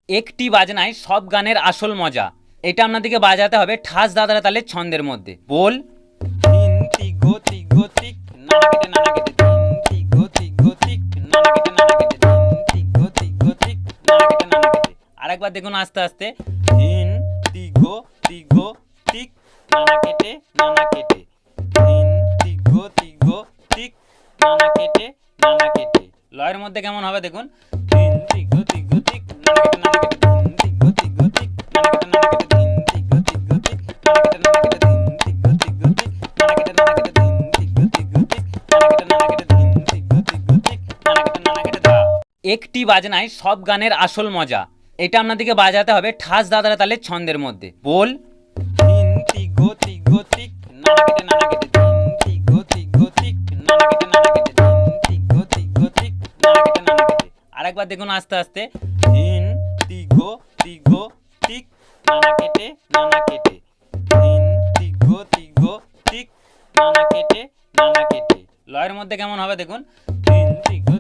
একটি বাজনায় সব গানের আসল মজা। এটা আপনাদেরকে বাজাতে হবে ঠাস দাদরা তালের ছন্দের মধ্যে। বল তিন তিগো তিগো তিক নানা কেটে নানা কেটে তিন তিগো তিগো তিক নানা কেটে নানা কেটে তিন তিগো তিগো তিক নানা কেটে নানা কেটে। আরেকবার দেখুন আস্তে আস্তে। তিন তিগো তিগো তিক নানা কেটে নানা কেটে তিন তিগো তিগো তিক নানা কেটে নানা কেটে। লয়ের মধ্যে কেমন হবে দেখুন। তিন তিগো তিগো তিক নানা কেটে নানা কেটে তিন তিগো তিগো তিক নানা কেটে নানা কেটে তিন তিগো তিগো তিক নানা কেটে নানা কেটে তিন তিগো তিগো তিক নানা কেটে নানা কেটে তিন তিগো তিগো তিক নানা কেটে নানা কেটে তিন তিগো তিগো তিক নানা কেটে নানা কেটে ধা। একটি বাজনায় সব গানের আসল মজা। এটা আপনাদেরকে বাজাতে হবে ঠাস দাদরা তালের ছন্দের মধ্যে। বল তিন তিগো তিগো তিক নানা কেটে নানা কেটে তিন তিগো তিগো তিক নানা কেটে নানা কেটে তিন তিগো তিগো তিক নানা কেটে নানা কেটে। আরেকবার দেখুন আস্তে আস্তে। তিন তিগো তিগো তিক নানা কেটে নানা কেটে তিন তিগো তিগো তিক নানা কেটে নানা কেটে। লয়ের মধ্যে কেমন হবে দেখুন। তিন তিগো